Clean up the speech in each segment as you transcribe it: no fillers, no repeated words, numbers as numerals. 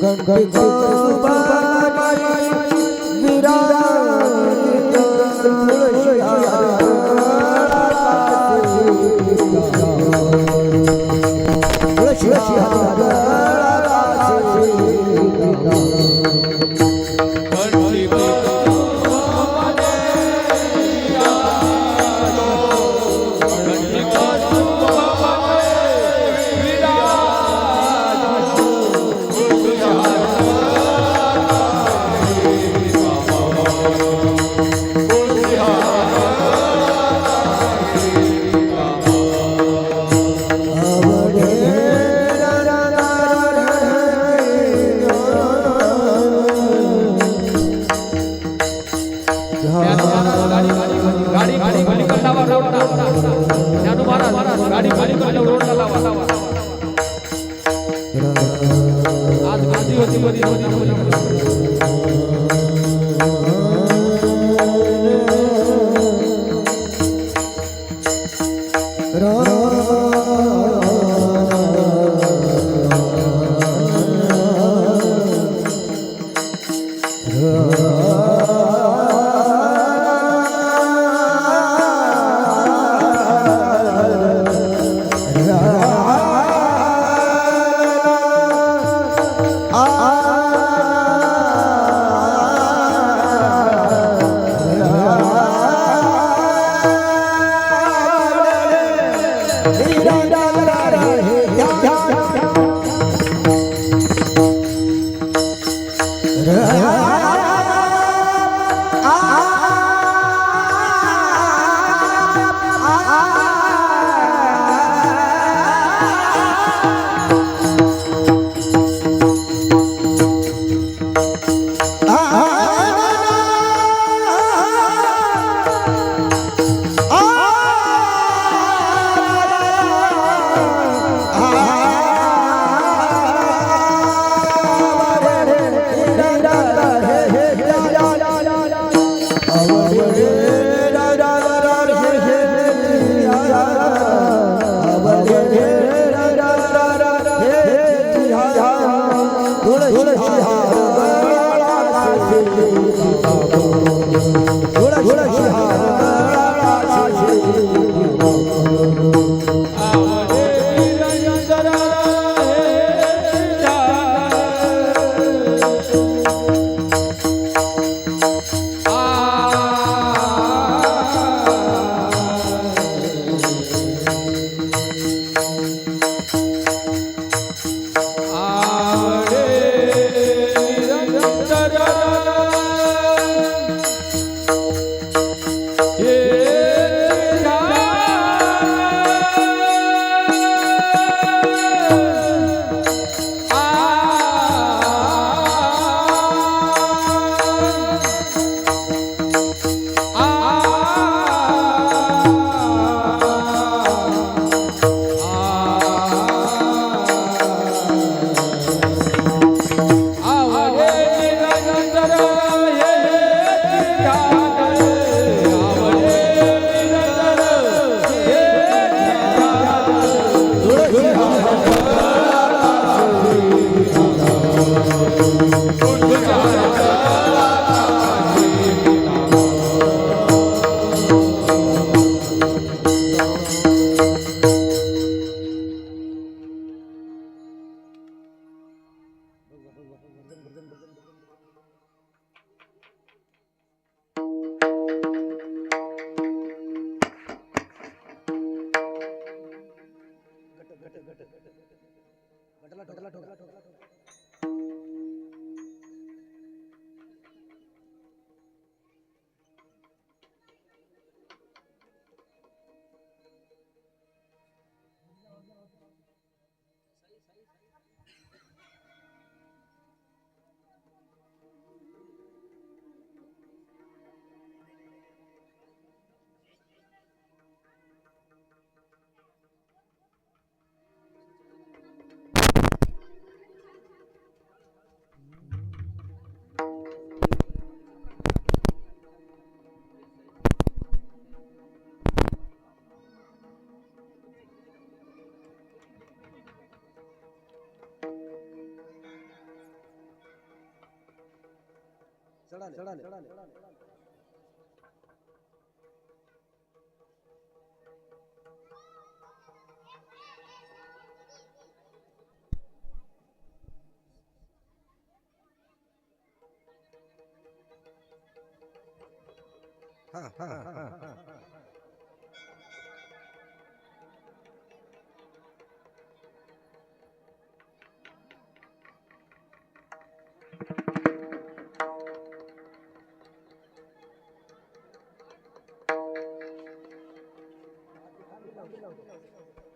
घंटिका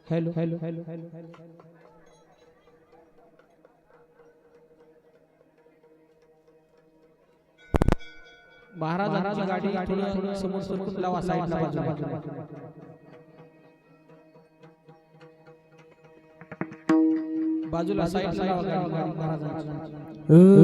hello hello hello hello hello महाराज गाडी थोडं समोर समोर लावा साईडला बाजूला साईडला लावा गाडी Maharaj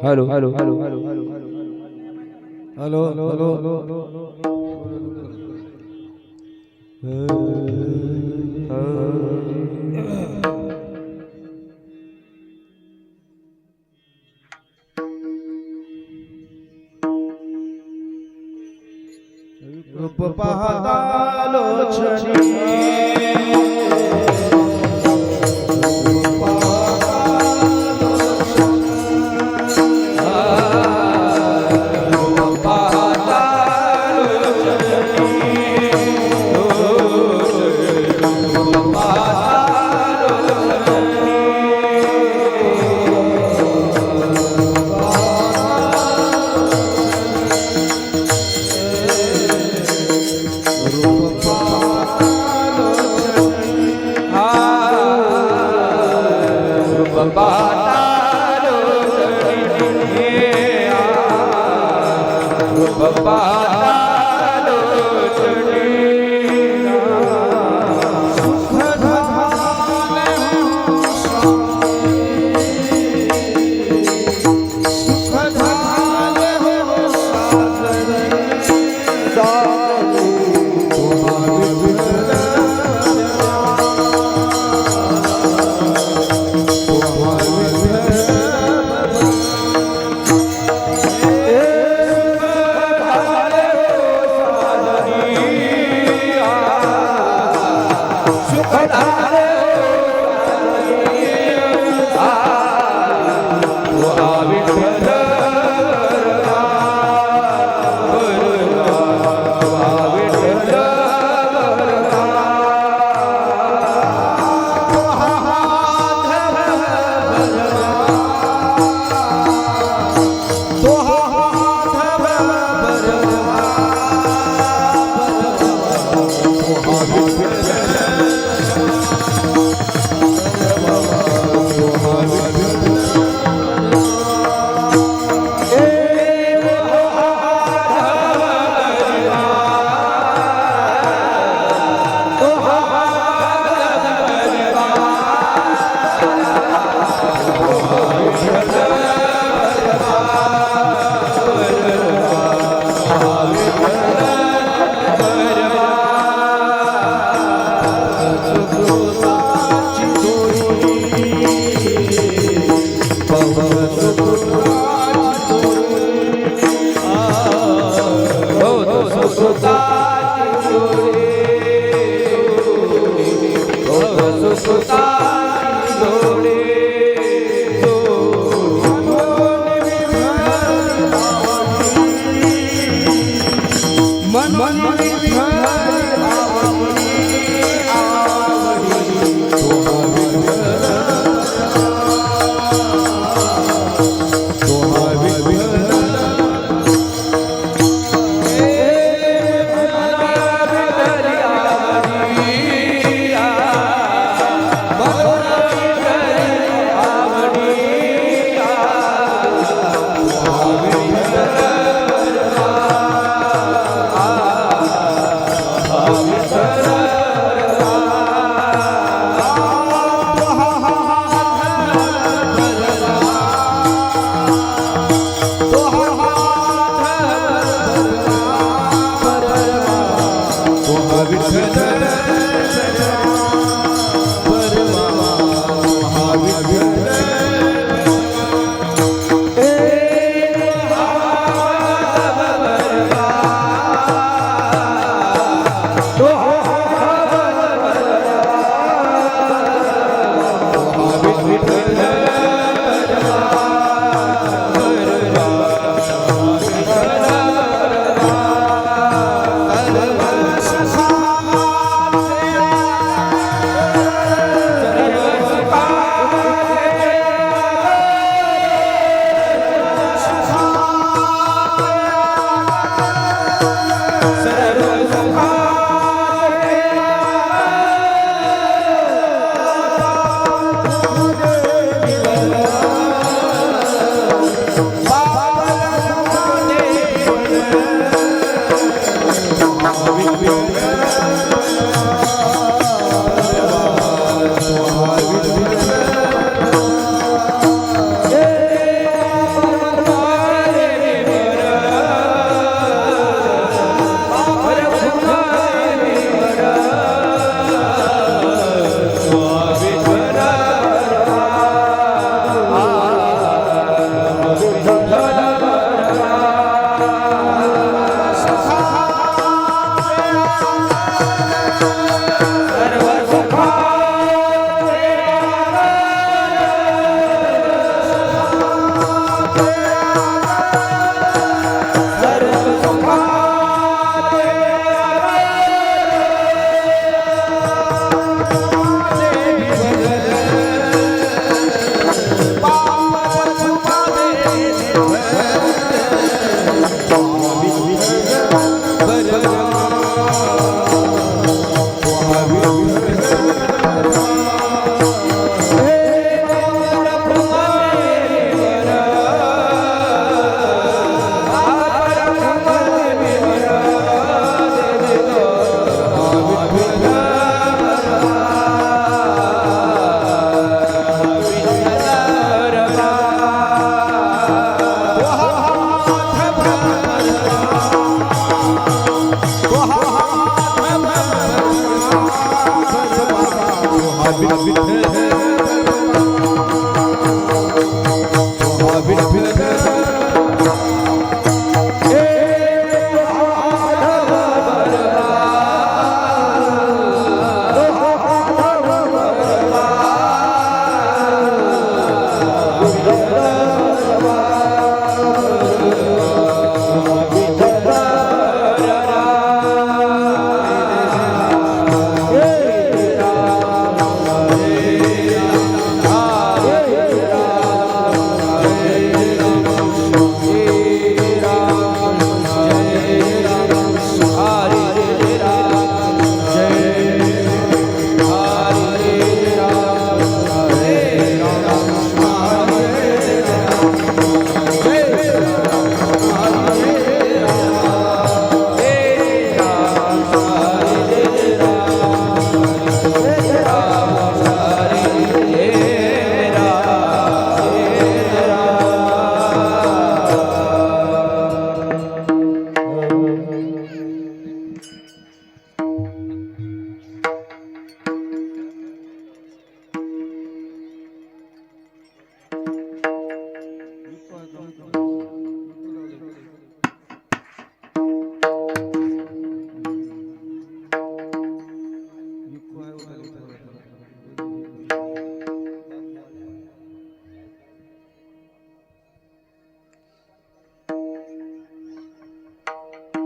hello hello hello hello रूप पाहता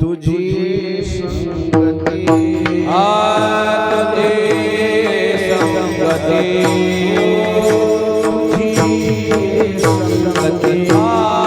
तुझी संगती तुझी संगती तुझी संगती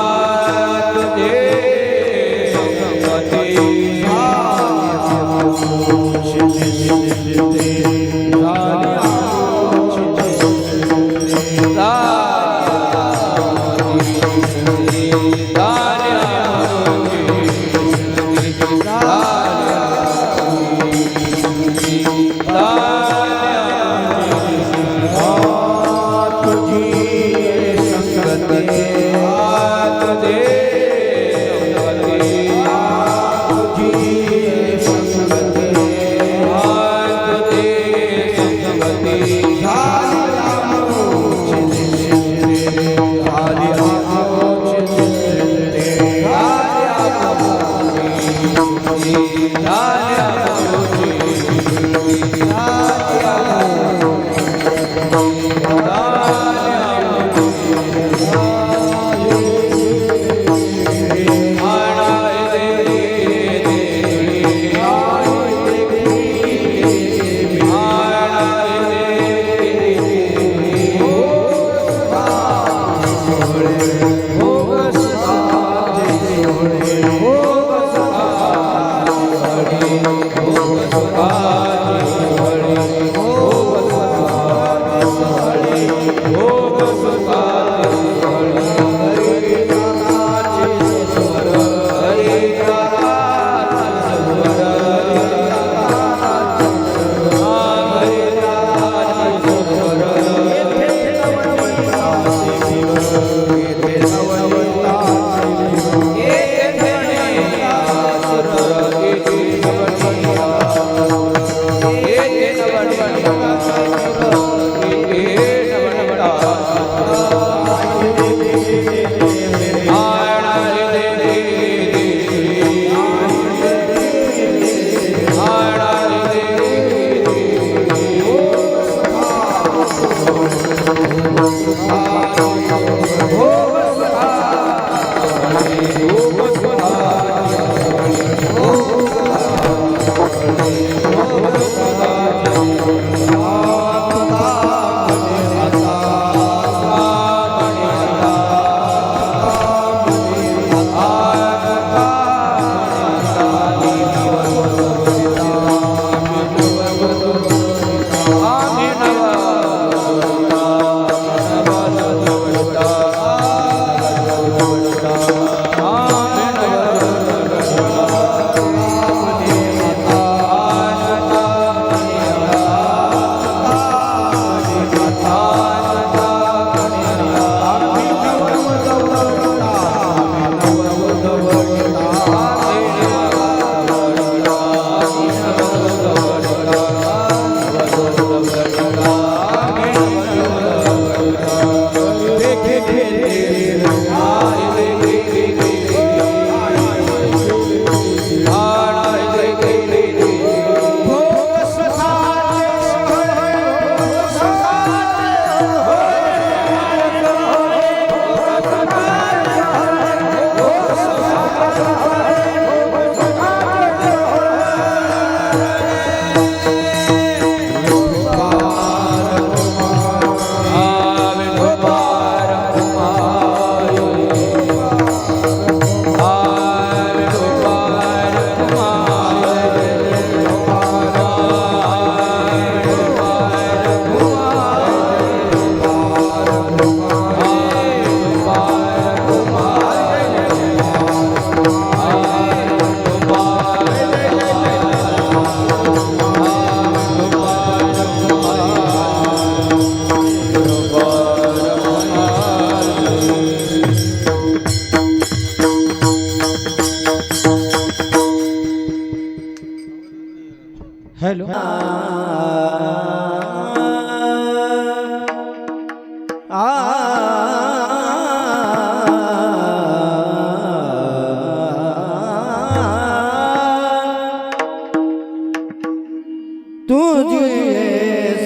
Oh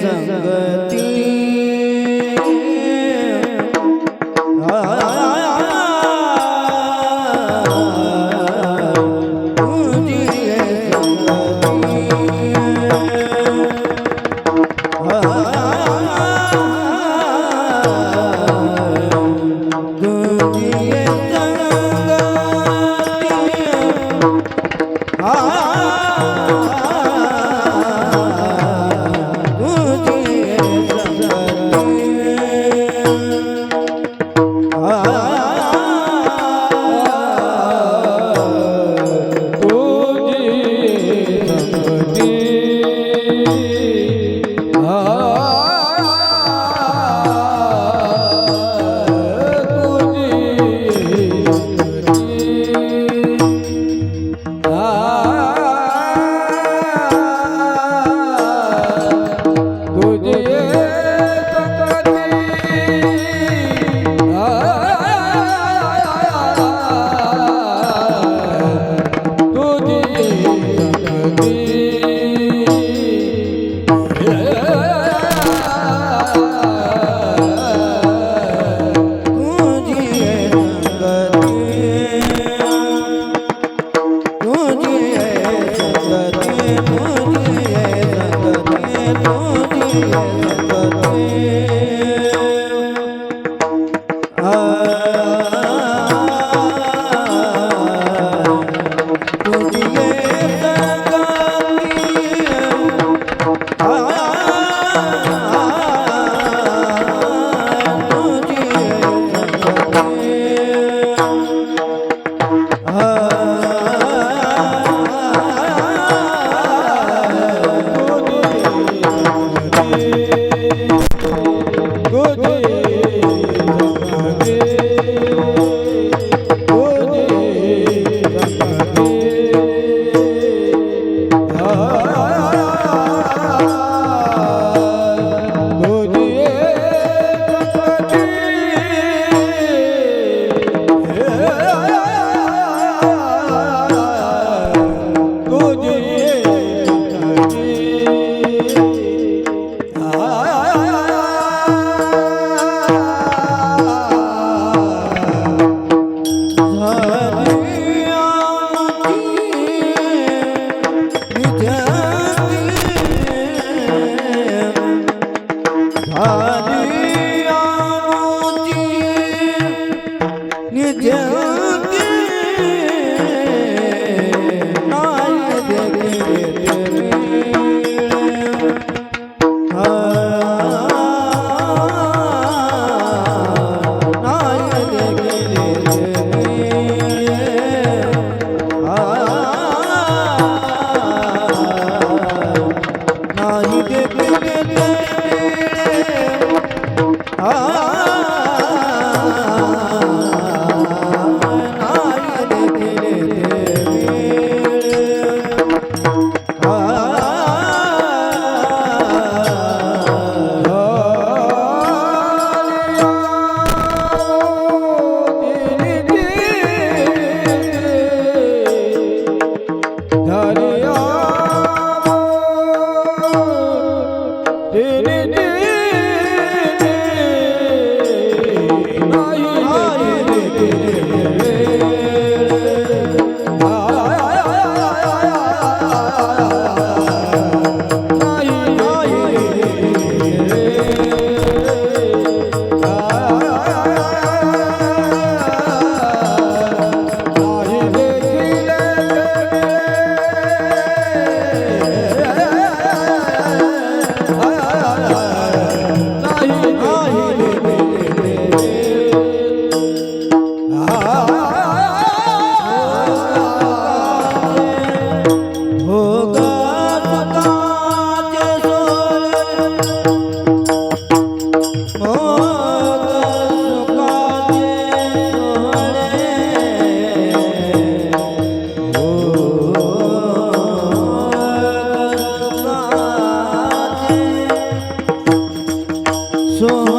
संगती So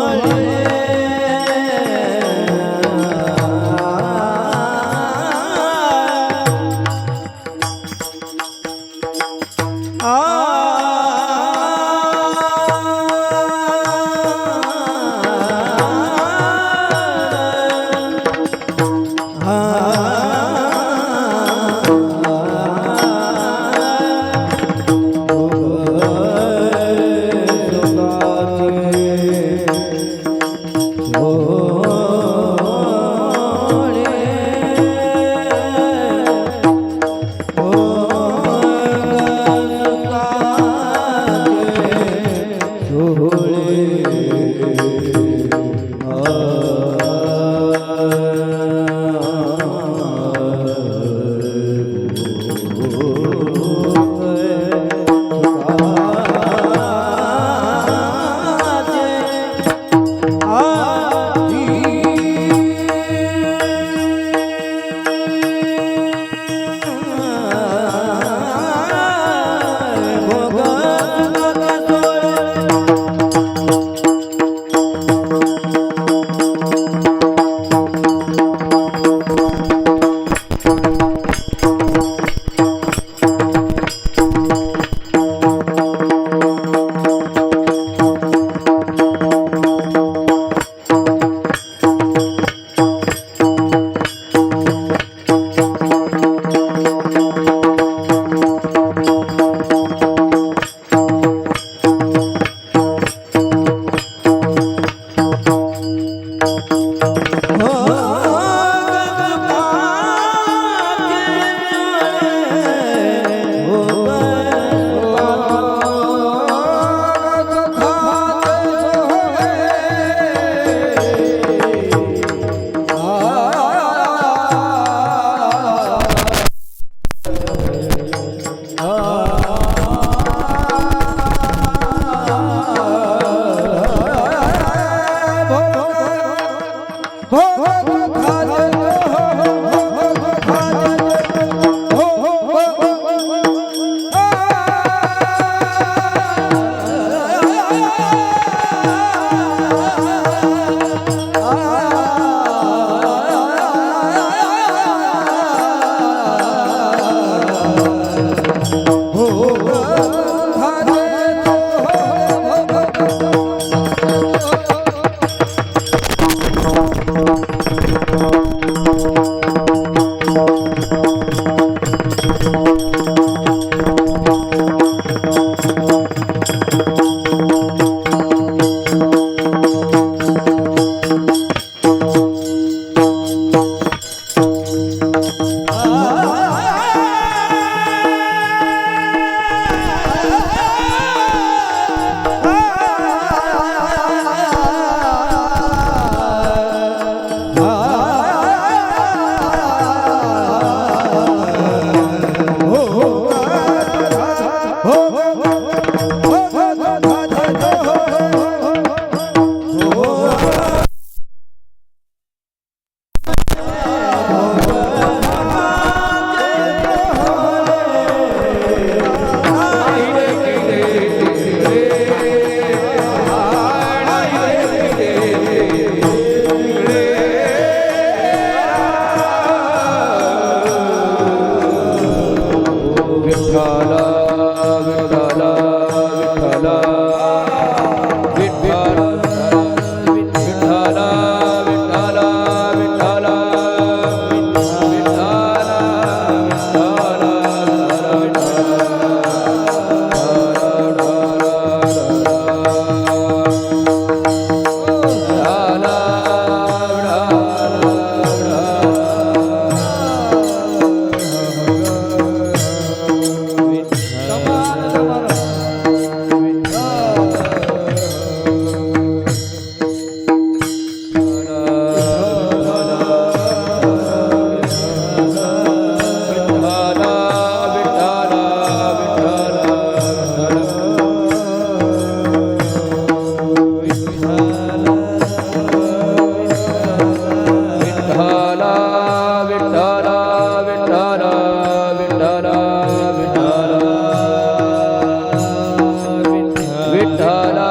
विठ्ठला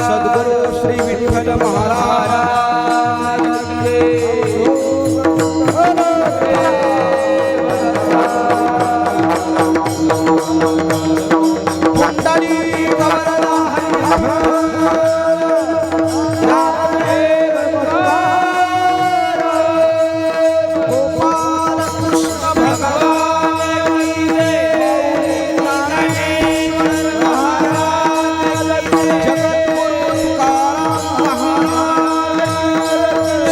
सद्गुरु श्री विठ्ठल महाराज पुंडली कवरला गोपाल कृष्ण भगवान जगद्गुरु तुकाराम महाराज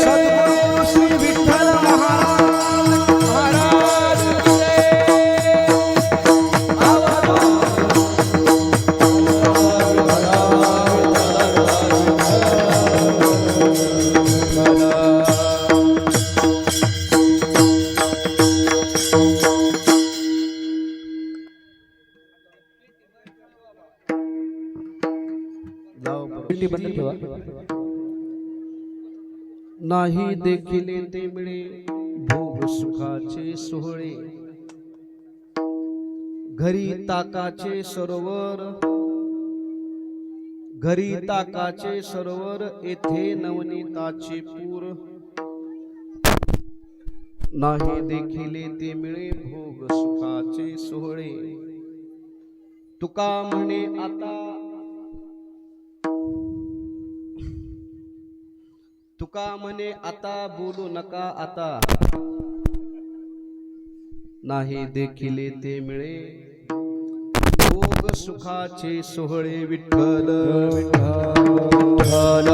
सद्गुरु श्री विठ्ठल महाराज पेटी बंद ठेवा. नाही देखील ते मिळे भोग सुखाचे सोहळे घरी ताकाचे सरोवर घरी ताकाचे सरोवर येथे नवनीताचे पूर नाही देखील ते मिळे भोग सुखाचे सोहळे तुका म्हणे आता तुका म्हणे आता बोलू नका आता नाही देखील ते मिळे भोग सुखाचे सोहळे विठ्ठल विठ्ठल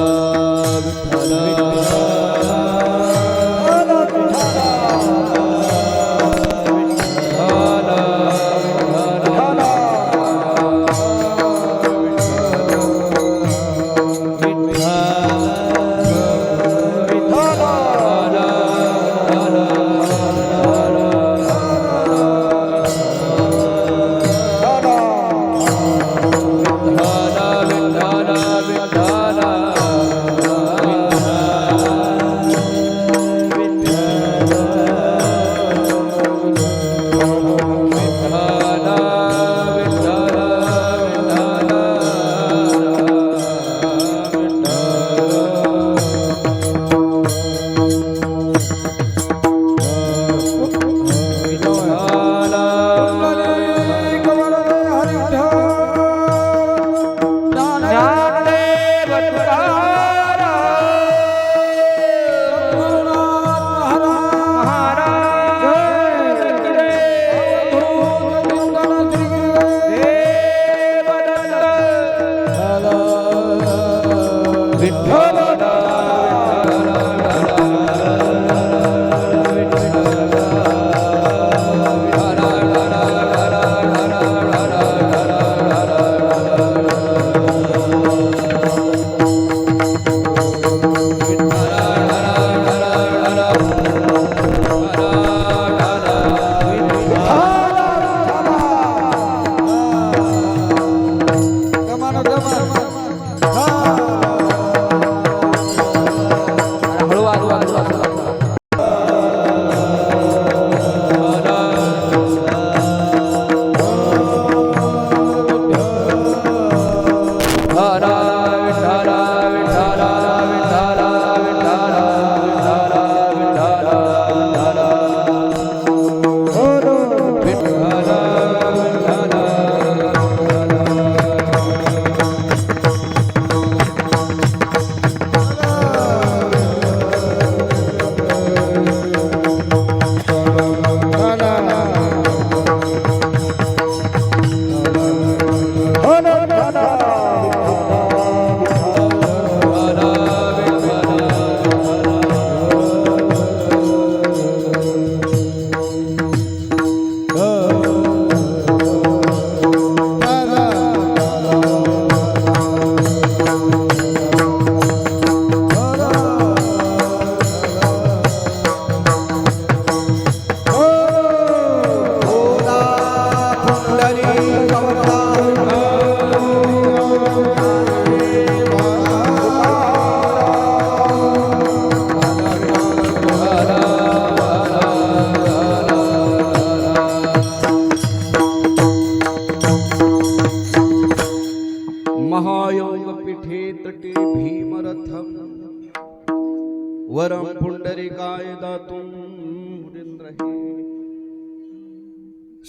वरम पुंडरीकाय दातुं मुनीन्द्रहे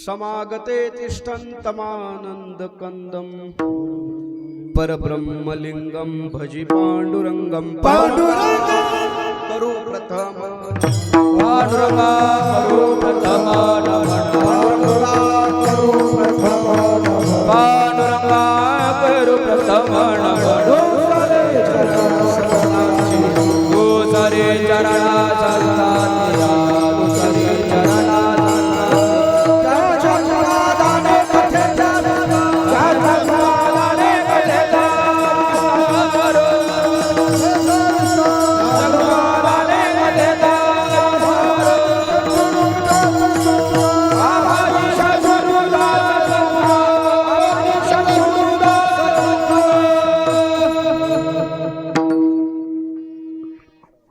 समागते तिष्ठन्तमानन्दकन्दं परब्रह्मलिङ्गं भजि पाण्डुरङ्गं करो प्रथम पांडुरंगा करो प्रथम नमन पांडुरंगा करो प्रथम नमन तू सारे चरणा संतानिया तू सारे चरणा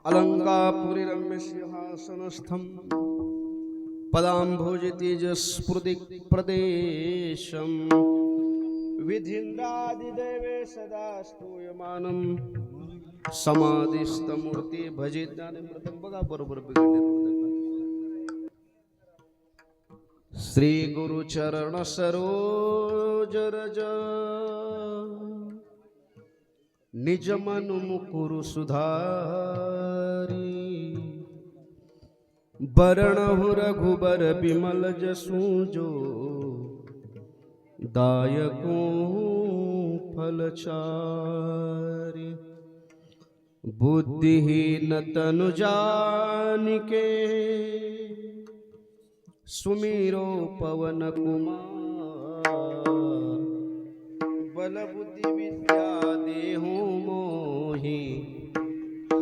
अलंकापुरी रम्य सिंहासनस्थं पदाम्भोजतेजस्फुर्ति प्रदेशं विधिन्द्रादिदेवे सदा स्तूयमानं समाधिस्थमूर्ती भजे ज्ञानमृतं बघा बरोबर बिघडले श्री गुरुचरण सरोज रज निज मनु मुकुरु सुधारी बरणहु रघुबर बिमल जसु जो दायको फलचारी बुद्धिहीन तनु जानिके सुमीरो पवन कुमार बल बुद्धि विद्या देहु मोहि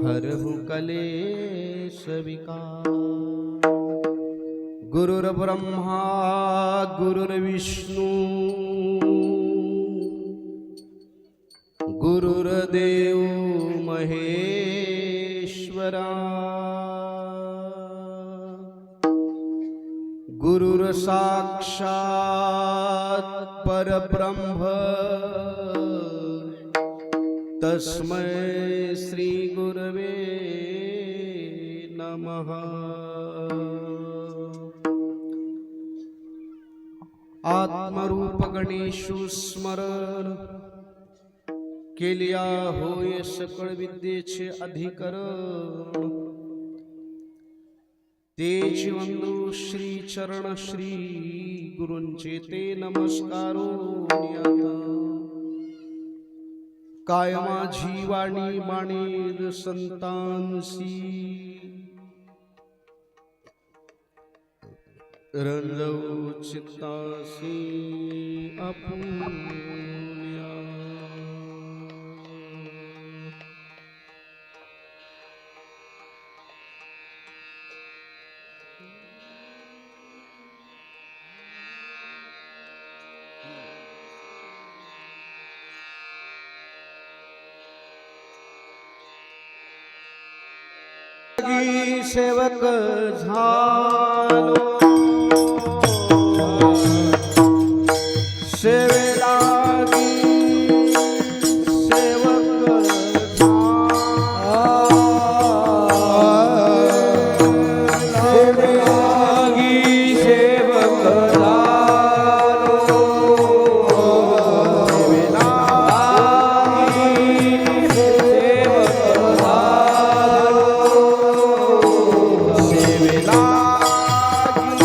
हरहु कलेश विकार गुरुर्ब्रह्मा गुरुर्विष्णु गुरुर्देव महेश्वरा गुरुर्साक्षात् परब्रह्म तस्मै श्री गुरवे नमः आत्मरूप गणेशु स्मरण केलिया होय सकळ विद्येचे अधिकरण तेची वंदू श्री चरण श्री गुरूंचे ते नमस्कारो नियत काय माझी वाणी माणेल संतांसी रंजवू चित्तासी आपुल्या सेवक झालो सेवेलागी सेवक सेवेलागी सेवक झालो सेवेलागी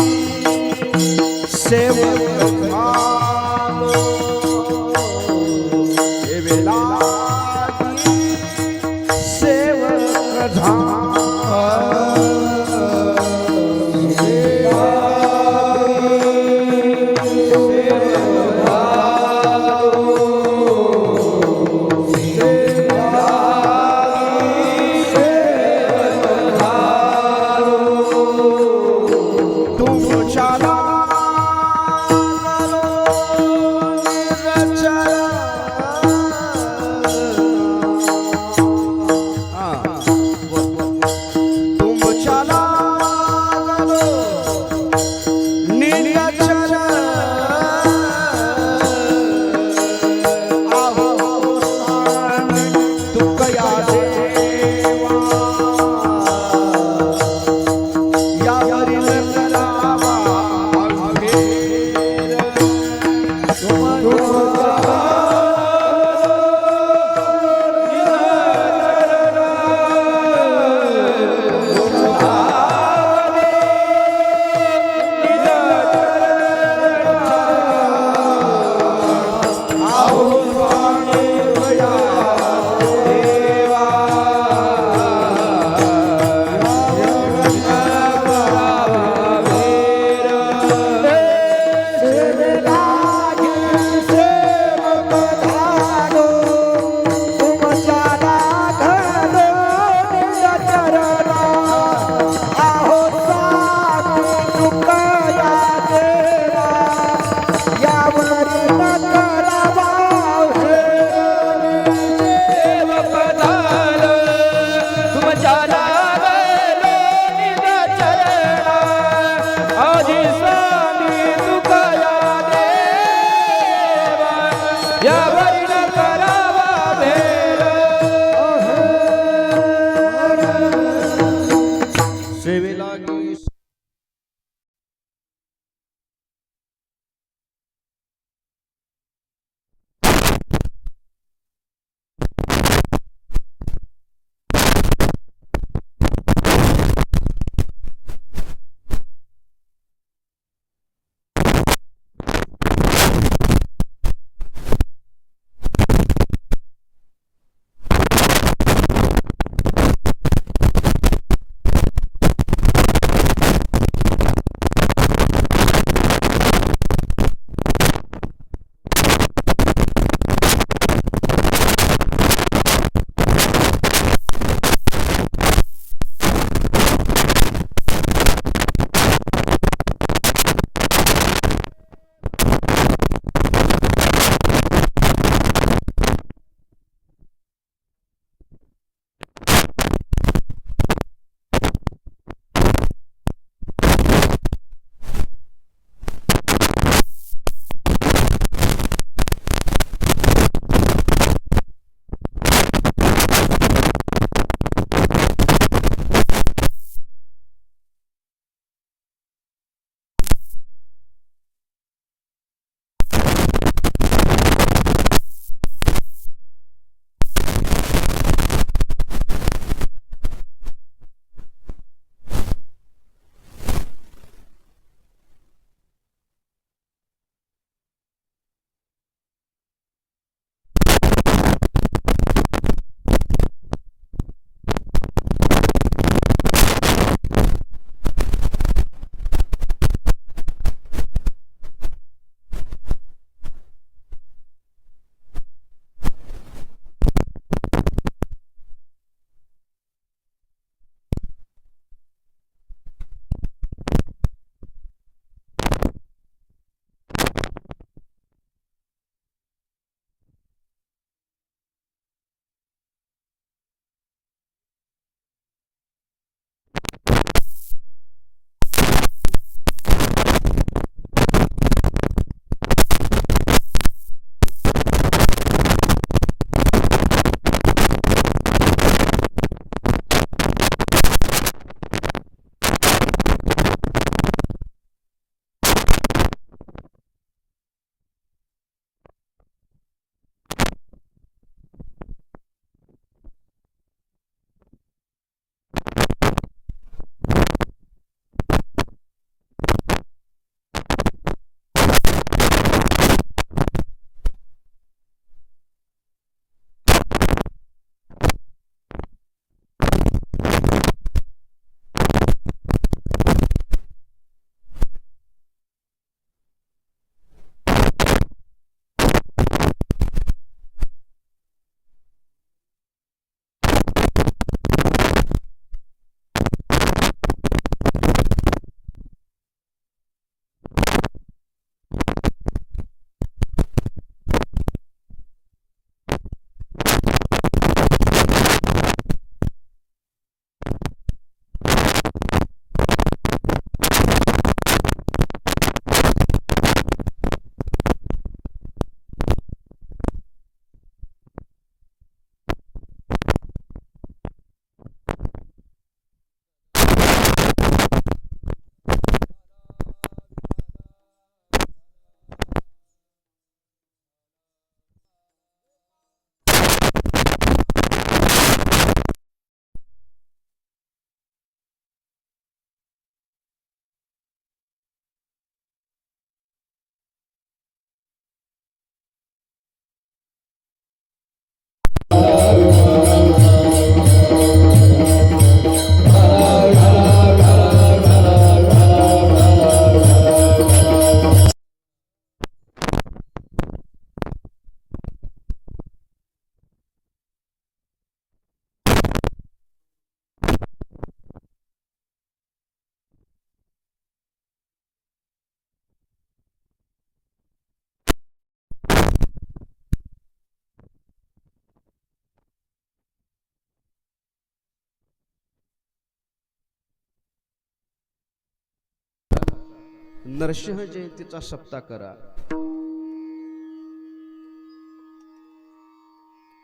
नरसिंह जयंतीचा सप्ताह करा,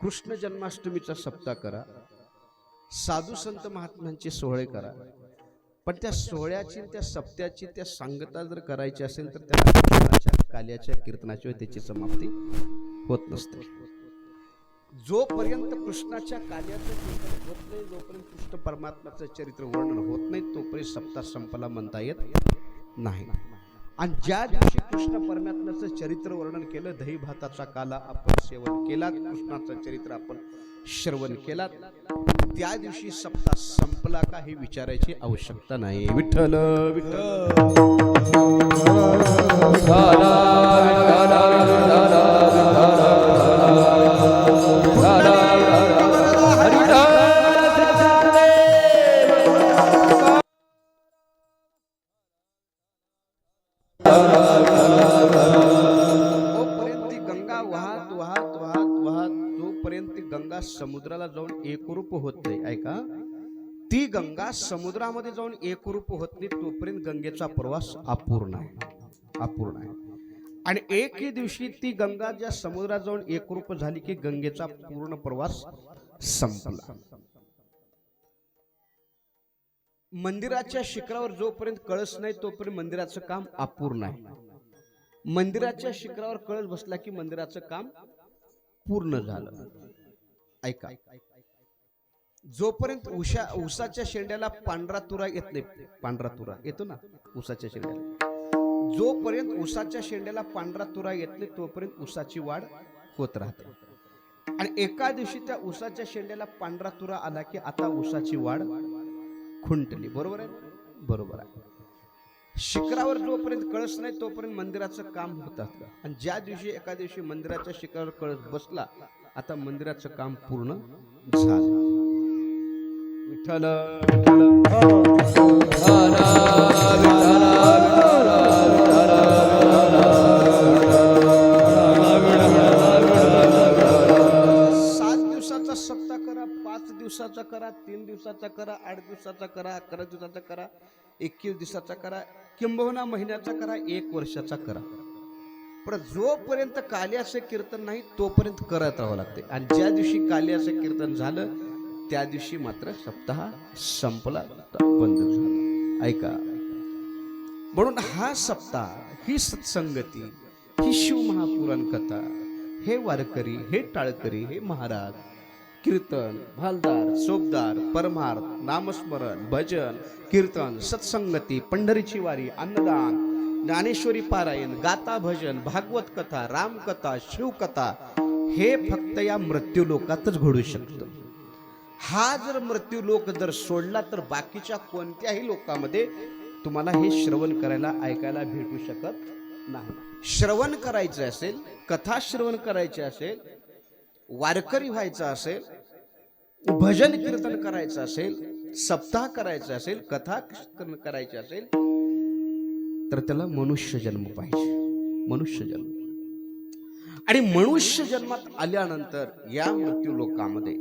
कृष्ण जन्माष्टमीचा सप्ताह करा, साधू संत महात्म्यांचे सोहळे करा, पण त्या सोहळ्याची त्या सप्त्याची त्या सांगता जर करायची असेल तर त्या कृष्णाच्या काल्याच्या कीर्तनाशिवाय त्याची समाप्ती होत नसते. जोपर्यंत कृष्णाच्या कार्याचं कीर्तन होत नाही, जोपर्यंत कृष्ण परमात्म्याचं चरित्र वर्णन होत नाही, तोपर्यंत सप्ताह संपला म्हणता येत नाही. आणि ज्या दिवशी कृष्ण परमात्म्याचं चरित्र वर्णन केलं, दही भाताचा काला आपण सेवन केलात, कृष्णाचं चरित्र आपण श्रवण केलात, त्या दिवशी सप्ताह संपला का हे विचारायची आवश्यकता नाही. विठ्ठल गंगा समुद्राला जाऊन एकरूप होत नाही. ऐका, ती गंगा समुद्रामध्ये जाऊन एकरूप होत नाही तोपर्यंत गंगेचा प्रवास अपूर्ण आहे. आणि एकही दिवशी ती गंगा ज्या समुद्रात जाऊन एकरूप झाली की गंगेचा पूर्ण प्रवास संपला. मंदिराच्या शिखरावर जोपर्यंत कळस नाही तोपर्यंत मंदिराचं काम अपूर्ण आहे. मंदिराच्या शिखरावर कळस बसला की मंदिराचं काम पूर्ण झालं. ऐका, जोपर्यंत उसाच्या शेंड्याला पांढरा तुरा येत नाही, पांढरा तुरा येतो ना उसाच्या शेंड्याला, जोपर्यंत उसाच्या शेंड्याला पांढरा तुरा येत नाही तोपर्यंत उसाची वाढ होत राहते. आणि एका दिवशी त्या उसाच्या शेंड्याला पांढरा तुरा आला की आता उसाची वाढ खुंटली. बरोबर आहे? बरोबर आहे. शिखरावर जोपर्यंत कळस नाही तोपर्यंत मंदिराचं काम होत असतं. आणि ज्या दिवशी एका दिवशी मंदिराच्या शिखरावर कळस बसला, आता मंदिराचं काम पूर्ण झालं. विठ्ठल सप्ताह करा, 5 दिवसाचा करा, 3 दिवसाचा करा, 8 दिवसाचा करा, 11 दिवसाचा करा, 21 दिवसाचा करा, किंबहुना महिन्याचा करा, 1 वर्षाचा करा, पण जोपर्यंत काल्याचं कीर्तन नाही तोपर्यंत करत राहावं लागते. आणि ज्या दिवशी काल्याचं कीर्तन झालं त्या दिवशी मात्र सप्ताह संपला, बंद झाला. ऐका, म्हणून हा सप्ताह, ही सत्संगती, ही शिवमहापुराण कथा, हे वारकरी, हे टाळकरी, हे महाराज, कीर्तन, भालदार, सोपदार, परमार्थ, नामस्मरण, भजन, कीर्तन, सत्संगती, पंढरीची वारी, अन्नदान, ज्ञानेश्वरी पारायण, गाता भजन, भागवत कथा, रामकथा, शिवकथा, हे फक्त या मृत्यू लोकातच घडू शकतं. हा जर मृत्यू लोक जर सोडला तर बाकीच्या कोणत्याही लोकांमध्ये तुम्हाला हे श्रवण करायला, ऐकायला भेटू शकत नाही. श्रवण करायचं असेल, कथा श्रवण करायची असेल, वारकरी व्हायचं असेल, भजन कीर्तन करायचं असेल, सप्ताह करायचा असेल, कथा करायची असेल, तर त्याला मनुष्य जन्म पाहिजे. मनुष्य जन्म. आणि मनुष्य जन्मात आल्यानंतर या मृत्यू लोकांमध्ये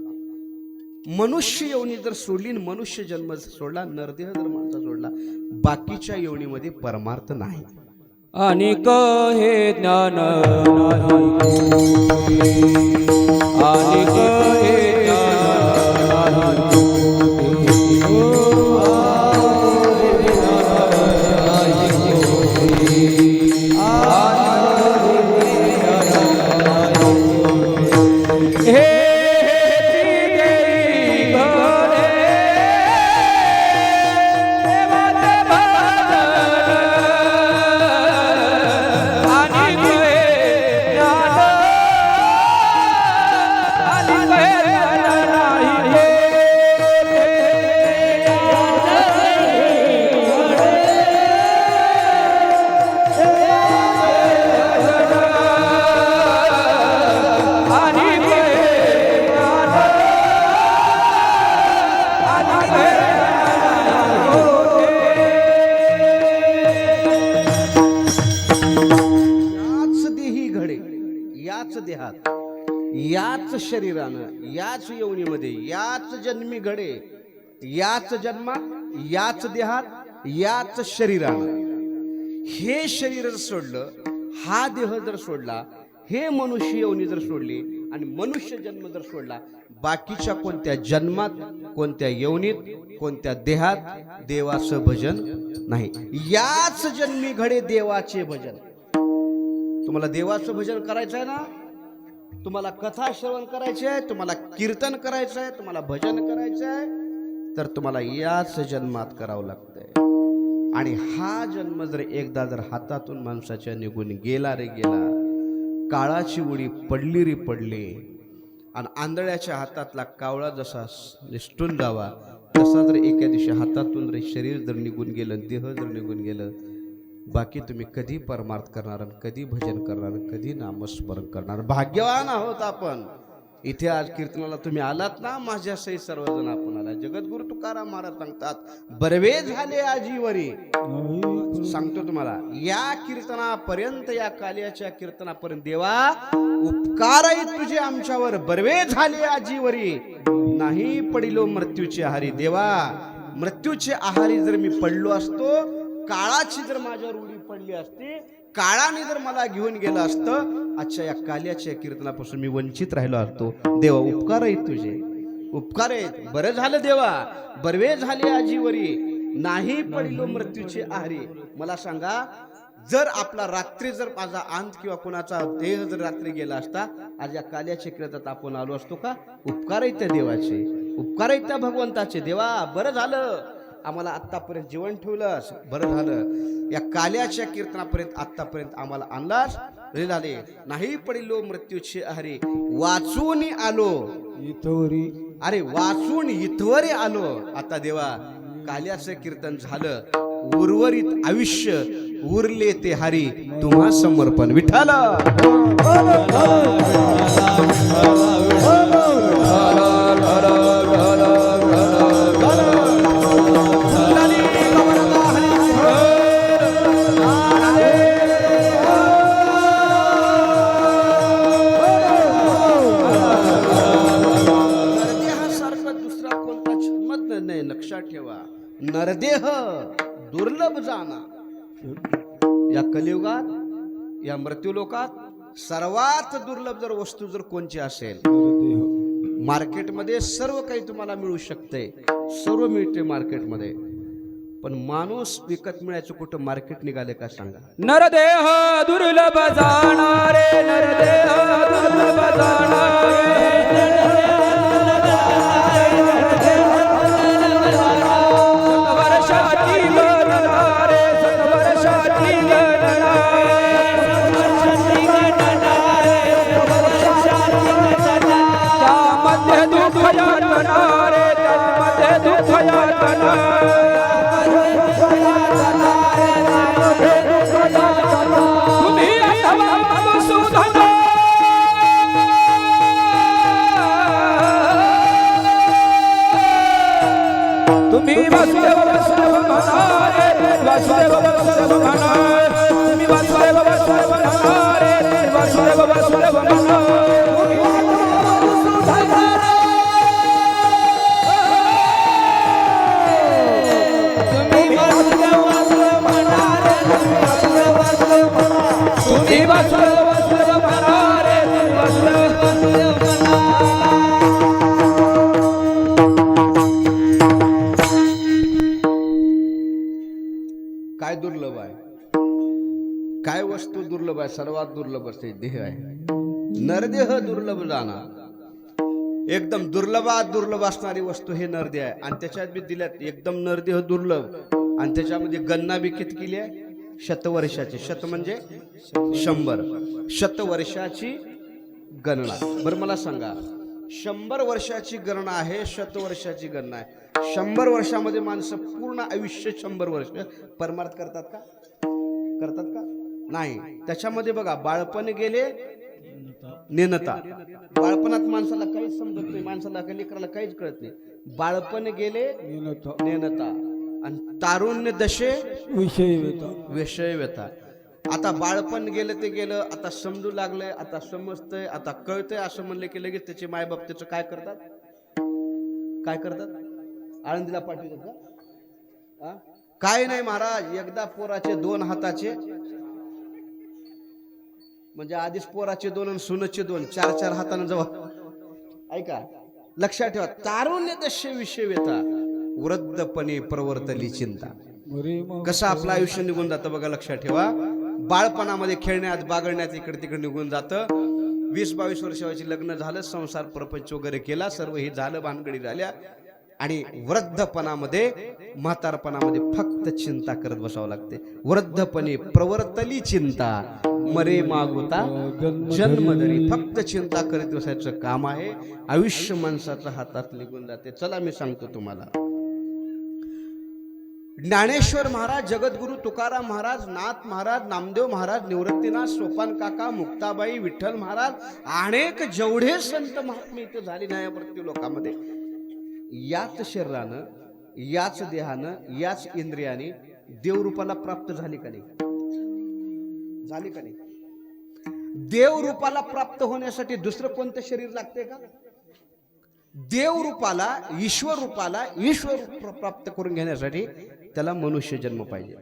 मनुष्य योनी जर सोडली, मनुष्य जन्म सोडला, नरदेह जर माणसा सोडला, बाकीच्या योनीमध्ये परमार्थ नाही. अनेक हे ज्ञान अनेक हे ज्ञान याच शरीरानं, याच योनीमध्ये, याच जन्मी घडे, याच जन्मात, याच देहात, याच शरीरानं, हे शरीर जर सोडलं, हा देह जर सोडला, हे मनुष्य योनी जर सोडली आणि मनुष्य जन्म जर सोडला, बाकीच्या कोणत्या जन्मात, कोणत्या योनीत, कोणत्या देहात देवाचं भजन नाही. याच जन्मी घडे देवाचे भजन. तुम्हाला देवाचं भजन करायचं आहे ना, तुम्हाला कथा श्रवण करायची आहे, तुम्हाला कीर्तन करायचं आहे, तुम्हाला भजन करायचं आहे, तर तुम्हाला याच जन्मात करावं लागतंय. आणि हा जन्म जर एकदा जर हातातून माणसाच्या निघून गेला रे गेला, काळाची उडी पडली रे पडली, आणि आंधळ्याच्या हातातला कावळा जसा निसटून जावा, तसा जर एका दिवशी हातातून जर शरीर जर निघून गेलं, देह जर निघून गेलं, बाकी तुम्ही कधी परमार्थ करणार, कधी भजन करणार, कधी नामस्मरण करणार. भाग्यवान आहोत आपण. इथे आज कीर्तनाला तुम्ही आलात ना, माझ्या सहित सर्वजण आपण आला. जगद्गुरु तुकाराम महाराज सांगतात, बरवे झाले आजीवरी. सांगतो तुम्हाला, या कीर्तनापर्यंत, या कालियाच्या कीर्तनापर्यंत देवा उपकार तुझे आमच्यावर बरवे झाले आजीवरी, नाही पडिलो मृत्यूचे आहारी. देवा, मृत्यूचे आहारी जर मी पडलो असतो, काळाची जर माझ्यावर उडी पडली असती, काळाने जर मला घेऊन गेलं असतं, अच्छा या काल्याच्या कीर्तनापासून मी वंचित राहिलो असतो. देवा उपकार आहेत तुझे, उपकार आहेत. बरं झालं देवा, बरवे झाले आजीवरी, नाही पडिलो मृत्यूचे आहारी. मला सांगा, जर आपला रात्री जर माझा अंत किंवा कोणाचा देह जर रात्री गेला असता, आज या काल्याच्या कीर्तनात आपण आलो असतो का? उपकार आहेत त्या देवाचे, उपकार आहेत त्या भगवंताचे. देवा बरं झालं आम्हाला आत्तापर्यंत जीवन ठेवलंस, बरं झालं या काल्याच्या कीर्तनापर्यंत आत्तापर्यंत आम्हाला आणलास, बरे झाले. नाही पडिलो मृत्यूचे आहारी, वाचून आलो इथवरी. अरे वाचून इथवरी आलो. आता देवा काल्याचं कीर्तन झालं, उर्वरित आयुष्य उरले ते हरी तुम्हा समर्पण. विठ्ठल लक्षात ठेवा, नरदेह दुर्लभ जाना. या कलियुगात, या मृत्यूलोकात सर्वात दुर्लभ जर वस्तू जर कोणची असेल, मार्केटमध्ये सर्व काही तुम्हाला मिळू शकते, सर्व मिळते मार्केटमध्ये, पण माणूस विकत मिळायचं कुठं मार्केट निघाले का सांगा? नरदेह दुर्लभ जाणारे, नरदेह दुर्लभ जाणारे, काय दुर्लभ आहे? काय वस्तू दुर्लभ आहे? सर्वात दुर्लभ असते देह आहे. नरदेह दुर्लभ जाणार. एकदम दुर्लभात दुर्लभ असणारी वस्तू हे नरदेह आहे. आणि त्याच्यात बी दिल्यात एकदम नरदेह दुर्लभ, आणि त्याच्यामध्ये गणना बी किती केली आहे? शतवर्षाची. शत म्हणजे 100, शतवर्षाची गणना. बरं मला सांगा, 100 वर्षाची गणना आहे, शतवर्षाची गणना आहे. 100 वर्षामध्ये माणसं पूर्ण आयुष्य 100 वर्ष परमार्थ करतात का? करतात का? नाही. त्याच्यामध्ये बघा, बाळपण गेले नेनता. बाळपणात माणसाला काहीच समजत नाही, माणसाला लेकराला काहीच कळत नाही. बाळपण गेले नेनता, आणि तारुण्य दशे विषय व्यथा. आता बाळपण गेलं ते गेलं, आता समजू लागलंय, आता समजतंय, आता कळतंय असं म्हणलं की लगेच त्याचे मायबाप त्याचं काय करतात? काय करतात? आळंदीला पाठवतात का? काय नाही महाराज, एकदा पोराचे 2 हाताचे, म्हणजे आधीच पोराचे 2 आणि सुनचे 2, 4 हाताने जवळ. ऐका, लक्षात ठेवा, तारुण्य दश्य विषय व्यथा, वृद्धपणे प्रवर्तली चिंता. कसं आपलं आयुष्य निघून जातं बघा, लक्षात ठेवा. बाळपणामध्ये खेळण्यात बागडण्यात इकडे तिकडे निघून जातं. 20-22 वर्षाची लग्न झालं, संसार प्रपंच वगैरे केला, सर्व हे झालं, भानगडी झाल्या, आणि वृद्धपणामध्ये म्हातारपणामध्ये फक्त चिंता करत बसावं लागते. वृद्धपणे प्रवर्तली चिंता, मरे मागुता जन्मधरी. फक्त चिंता करीत बसायचं काम आहे. आयुष्य माणसाच्या हातात निघून जाते. चला मी सांगतो तुम्हाला. ज्ञानेश्वर महाराज, जगद्गुरु तुकाराम महाराज, नाथ महाराज, नामदेव महाराज, निवृत्तीनाथ, सोपान काका, मुक्ताबाई, विठ्ठल महाराज, अनेक जेवढे संत महात्मे इथे झाले नाही या प्रत्येक लोकांमध्ये, याच शरीरानं, याच देहानं, याच इंद्रियाने देवरूपाला प्राप्त झाली का नाही? झाली का नाही? देवरूपाला प्राप्त होण्यासाठी दुसरं कोणतं शरीर लागते का? देवरूपाला, ईश्वर रूपाला, ईश्वर प्राप्त करून घेण्यासाठी त्याला मनुष्य जन्म पाहिजे.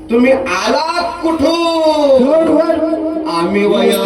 तुम्ही आलात कुठून? आम्ही वया